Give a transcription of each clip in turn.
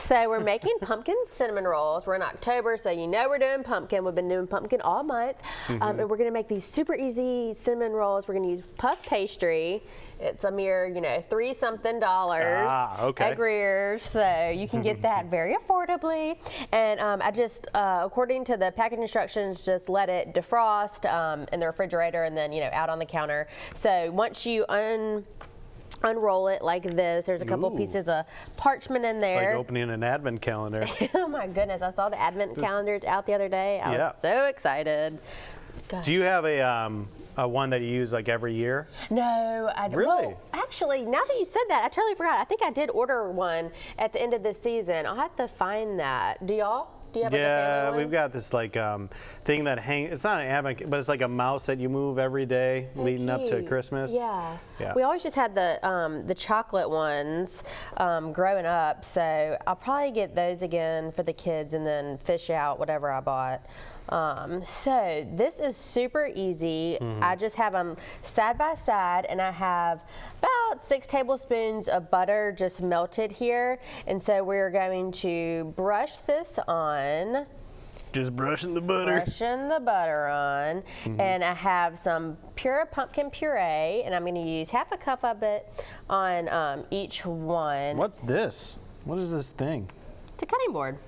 So we're making pumpkin cinnamon rolls. We're in October, so you know we're doing pumpkin. We've been doing pumpkin all month. And we're gonna make these super easy cinnamon rolls. We're gonna use puff pastry. It's a mere, $3-something at Greer, so you can get that very affordably. And I just, according to the package instructions, just let it defrost in the refrigerator and then, out on the counter. So once you unroll it like this, there's a couple pieces of parchment in there. It's like opening an advent calendar. Oh my goodness, I saw the advent calendars out the other day. I was so excited. Gosh. Do you have a one that you use like every year? No, I don't. Really? Well, actually, now that you said that, I totally forgot. I think I did order one at the end of this season. I'll have to find that. Do y'all? Do you have like a family one? We've got this like thing that hangs. It's not an advent, but it's like a mouse that you move every day leading up to Christmas. Yeah. We always just had the chocolate ones growing up, so I'll probably get those again for the kids and then fish out whatever I bought. So this is super easy. I just have them side by side, and I have about 6 tablespoons of butter just melted here. And so we're going to brush this on. Just brushing the butter. Brushing the butter on. And I have some pure pumpkin puree, and I'm going to use half a cup of it on each one. What's this? What is this thing? It's a cutting board.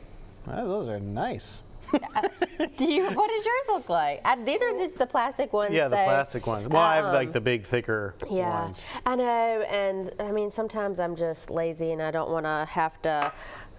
Oh, those are nice. What does yours look like? These are just the plastic ones. Yeah, the plastic ones. Well, I have like the big, thicker ones. I know, and I mean, sometimes I'm just lazy and I don't want to have to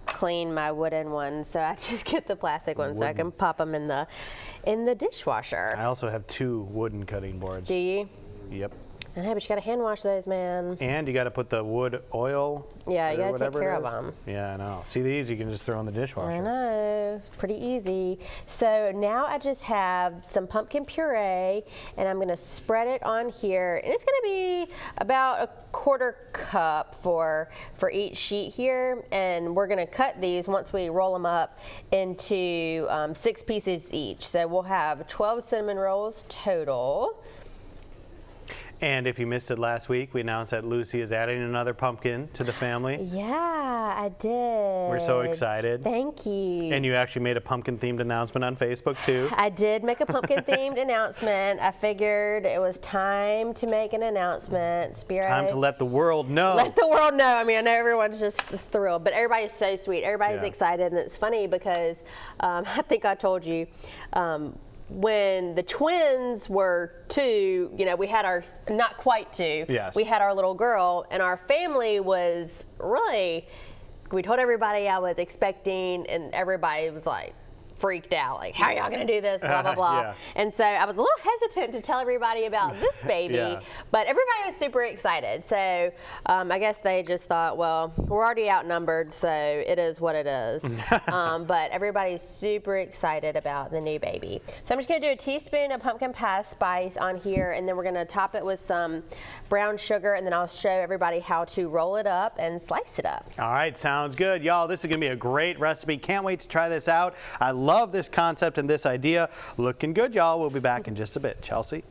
clean my wooden ones, so I just get the plastic ones so I can pop them in the dishwasher. I also have 2 wooden cutting boards. Do you? Yep. I know, but you gotta hand wash those, man. And you gotta put the wood oil. Yeah, you gotta take care of them. Yeah, I know. See, these you can just throw in the dishwasher. I know, pretty easy. So now I just have some pumpkin puree, and I'm gonna spread it on here. And it's gonna be about a 1/4 cup for each sheet here. And we're gonna cut these once we roll them up into 6 pieces each. So we'll have 12 cinnamon rolls total. And if you missed it last week, we announced that Lucy is adding another pumpkin to the family. Yeah, I did. We're so excited. Thank you. And you actually made a pumpkin-themed announcement on Facebook, too. I did make a pumpkin-themed announcement. I figured it was time to make an announcement. Spirit. Time to let the world know. Let the world know. I mean, I know everyone's just thrilled, but everybody's so sweet. Everybody's excited, and it's funny because I think I told you, when the twins were 2, we had our, not quite 2, we had our little girl, and our family was really, we told everybody I was expecting, and everybody was like, freaked out, like, how are y'all gonna do this, blah, blah, blah. And so I was a little hesitant to tell everybody about this baby, but everybody was super excited. So I guess they just thought, well, we're already outnumbered, so it is what it is. But everybody's super excited about the new baby. So I'm just gonna do a teaspoon of pumpkin pie spice on here, and then we're gonna top it with some brown sugar, and then I'll show everybody how to roll it up and slice it up. All right, sounds good. Y'all, this is gonna be a great recipe. Can't wait to try this out. I love this concept and this idea. Looking good, y'all. We'll be back in just a bit. Chelsea.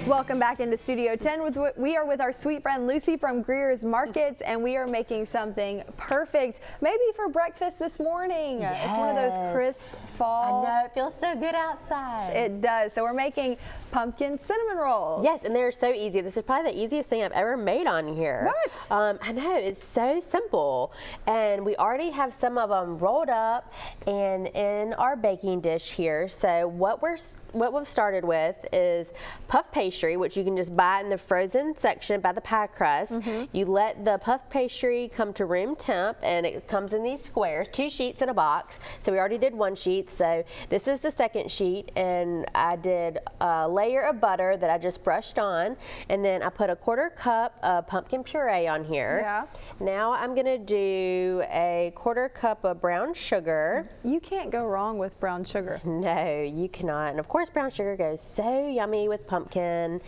Welcome back into Studio 10. We are with our sweet friend Lucy from Greer's Markets, and we are making something perfect, maybe for breakfast this morning. Yes. It's one of those crisp fall. I know, it feels so good outside. It does. So we're making pumpkin cinnamon rolls. Yes, and they're so easy. This is probably the easiest thing I've ever made on here. What? I know, it's so simple. And we already have some of them rolled up and in our baking dish here. So what we've started with is puff pastry, which you can just buy in the frozen section by the pie crust. You let the puff pastry come to room temp, and it comes in these squares, 2 sheets in a box. So we already did 1 sheet. So this is the second sheet, and I did a layer of butter that I just brushed on, and then I put a 1/4 cup of pumpkin puree on here. Yeah. Now I'm gonna do a 1/4 cup of brown sugar. You can't go wrong with brown sugar. No, you cannot. And of course, brown sugar goes so yummy with pumpkin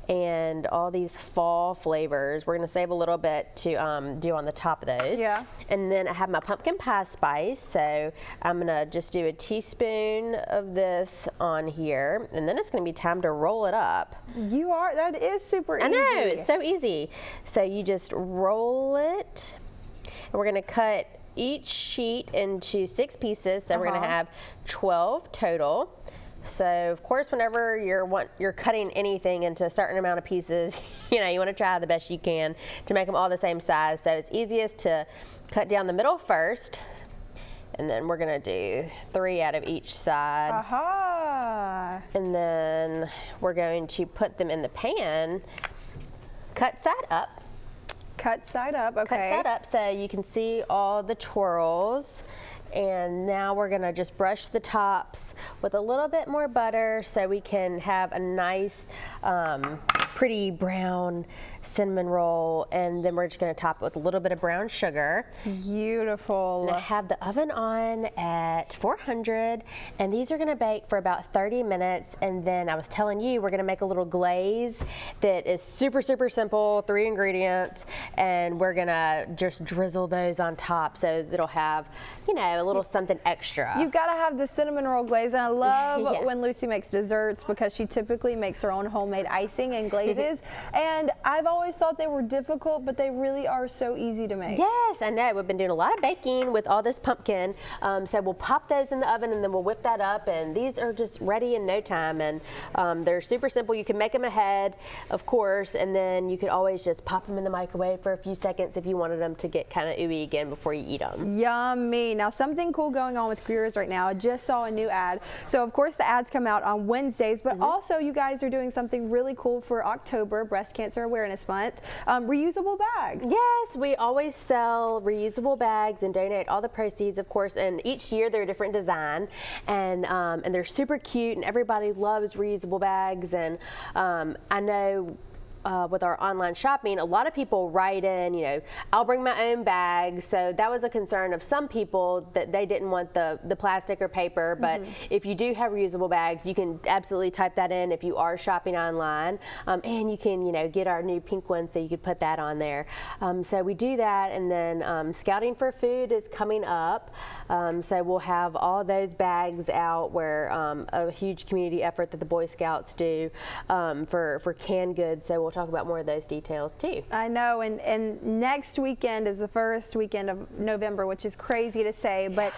and all these fall flavors. We're gonna save a little bit to do on the top of those. Yeah. And then I have my pumpkin pie spice, so I'm gonna just do a teaspoon of this on here, and then it's gonna be time to roll it up. That is super easy. I know, it's so easy. So you just roll it And we're going to cut each sheet into 6 pieces. So we're going to have 12 total. So of course, whenever you're cutting anything into a certain amount of pieces, you want to try the best you can to make them all the same size. So it's easiest to cut down the middle first, and then we're gonna do 3 out of each side. And then we're going to put them in the pan, cut side up. Cut side up, okay. Cut side up so you can see all the twirls. And now we're gonna just brush the tops with a little bit more butter so we can have a nice, pretty brown cinnamon roll. And then we're just gonna top it with a little bit of brown sugar. Beautiful. And I have the oven on at 400, and these are gonna bake for about 30 minutes. And then I was telling you, we're gonna make a little glaze that is super, super simple, 3 ingredients. And we're gonna just drizzle those on top so it'll have, a little something extra. You've got to have the cinnamon roll glaze, and I love when Lucy makes desserts because she typically makes her own homemade icing and glazes. And I've always thought they were difficult, but they really are so easy to make. Yes, I know. We've been doing a lot of baking with all this pumpkin. So we'll pop those in the oven and then we'll whip that up, and these are just ready in no time. And they're super simple. You can make them ahead, of course, and then you could always just pop them in the microwave for a few seconds if you wanted them to get kind of ooey again before you eat them. Yummy. Now, something cool going on with Greer's right now. I just saw a new ad. So, of course, the ads come out on Wednesdays, but also you guys are doing something really cool for October, Breast Cancer Awareness Month. Reusable bags. Yes, we always sell reusable bags and donate all the proceeds, of course, and each year they're a different design, and they're super cute, and everybody loves reusable bags. And I know with our online shopping, a lot of people write in, I'll bring my own bag. So that was a concern of some people, that they didn't want the plastic or paper. But if you do have reusable bags, you can absolutely type that in if you are shopping online. And you can, get our new pink one, so you could put that on there. So we do that. And then Scouting for Food is coming up. So we'll have all those bags out, where a huge community effort that the Boy Scouts do for canned goods. So we'll talk about more of those details too. I know, and next weekend is the first weekend of November, which is crazy to say, but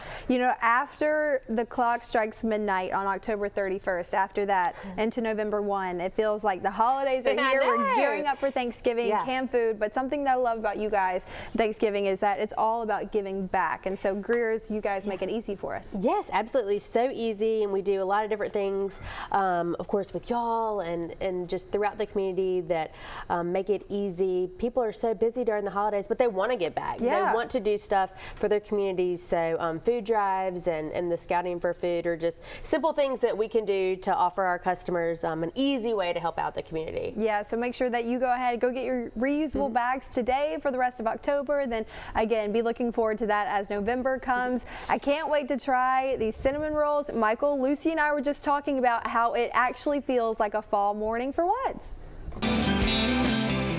after the clock strikes midnight on October 31st, after that into November 1, it feels like the holidays are here. We're gearing up for Thanksgiving, canned food, but something that I love about you guys, Thanksgiving, is that it's all about giving back. And so Greer's, you guys make it easy for us. Yes, absolutely, so easy, and we do a lot of different things, of course, with y'all and just throughout the community that make it easy. People are so busy during the holidays, but they want to give back. They want to do stuff for their communities. So food drives and the Scouting for Food are just simple things that we can do to offer our customers an easy way to help out the community. Yeah, so make sure that you go ahead, go get your reusable bags today for the rest of October. Then again, be looking forward to that as November comes. I can't wait to try these cinnamon rolls. Michael, Lucy and I were just talking about how it actually feels like a fall morning for once.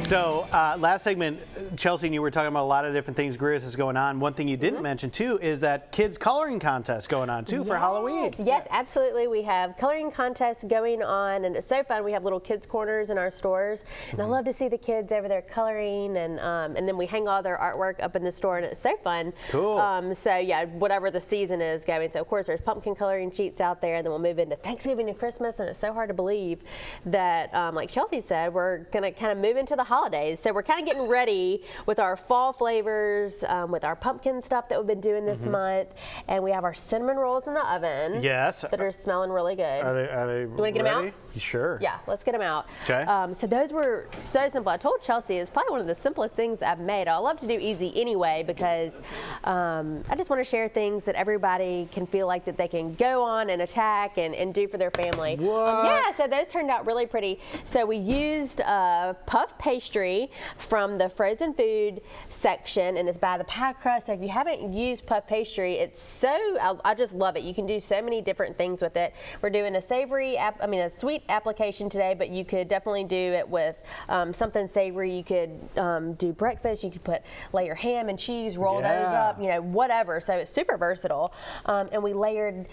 So last segment, Chelsea and you were talking about a lot of different things Greer's is going on. One thing you didn't mention too is that kids coloring contest going on too for Halloween. Yes, absolutely. We have coloring contests going on, and it's so fun. We have little kids corners in our stores, and I love to see the kids over there coloring, and then we hang all their artwork up in the store, and it's so fun. Cool. So yeah, whatever the season is going. So of course there's pumpkin coloring sheets out there, and then we'll move into Thanksgiving and Christmas, and it's so hard to believe that, like Chelsea said, we're gonna kind of move into the holidays. So we're kind of getting ready with our fall flavors, with our pumpkin stuff that we've been doing this month, and we have our cinnamon rolls in the oven. Yes. That are smelling really good. Are they You want to get them out? Sure. Yeah, let's get them out. Okay. So those were so simple. I told Chelsea it's probably one of the simplest things I've made. I love to do easy anyway, because I just want to share things that everybody can feel like that they can go on and attack and do for their family. What? Yeah, so those turned out really pretty. So we used puff pastry from the frozen food section, and it's by the pie crust. So if you haven't used puff pastry, it's I just love it. You can do so many different things with it. We're doing a a sweet application today, but you could definitely do it with something savory. You could do breakfast. You could lay your ham and cheese, roll those up, whatever. So it's super versatile. And we layered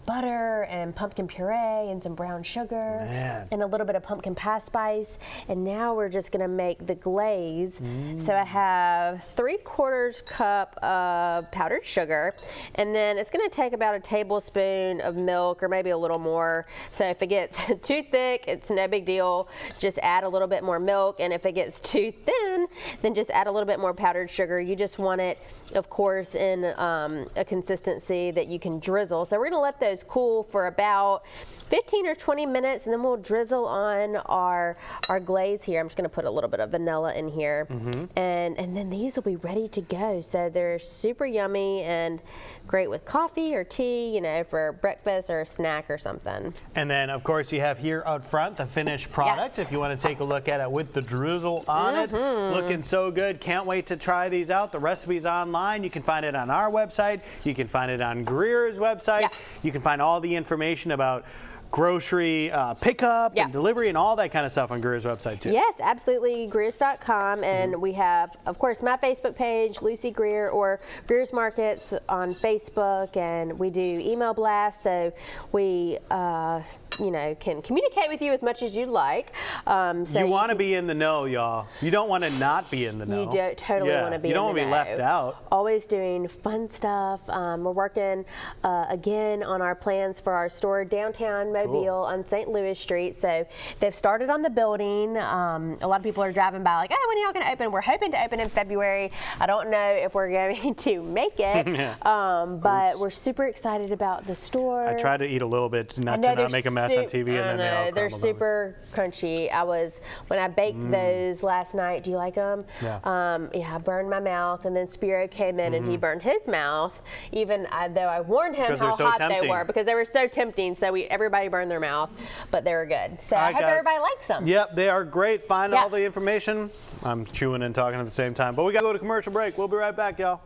butter and pumpkin puree and some brown sugar and a little bit of pumpkin pie spice. And now we're just gonna make the glaze. So I have 3/4 cup of powdered sugar, and then it's going to take about a tablespoon of milk or maybe a little more. So if it gets too thick, it's no big deal. Just add a little bit more milk, and if it gets too thin, then just add a little bit more powdered sugar. You just want it, of course, in a consistency that you can drizzle. So we're going to let those cool for about 15 or 20 minutes, and then we'll drizzle on our glaze here. I'm just going to put a little bit of vanilla in here, and then these will be ready to go. So they're super yummy and great with coffee or tea, you know, for breakfast or a snack or something. And then, of course, you have here out front the finished product. Yes. If you want to take a look at it with the drizzle on it, looking so good. Can't wait to try these out. The recipe's online. You can find it on our website. You can find it on Greer's website. Yeah. You can find all the information about grocery pickup and delivery and all that kind of stuff on Greer's website too. Yes, absolutely, Greers.com, and we have, of course, my Facebook page, Lucy Greer, or Greer's Markets on Facebook, and we do email blasts, so we you know, can communicate with you as much as you'd like. So you want to be in the know, y'all. You don't want to not be in the know. You do totally want to be in the know. You don't want to be left out. Always doing fun stuff. We're working again on our plans for our store downtown Mobile on St. Louis Street. So they've started on the building. A lot of people are driving by like, oh, when are y'all going to open? We're hoping to open in February. I don't know if we're going to make it, but we're super excited about the store. I try to eat a little bit not to not make a mess on TV, and then they all they're super crunchy. When I baked those last night. Do you like them? Yeah. Yeah, I burned my mouth, and then Spiro came in and he burned his mouth, even though I warned him how so hot tempting. they were, because they were so tempting. So everybody burned their mouth, but they were good. So I hope everybody likes them. Yep, they are great. Find all the information. I'm chewing and talking at the same time, but we got to go to commercial break. We'll be right back, y'all.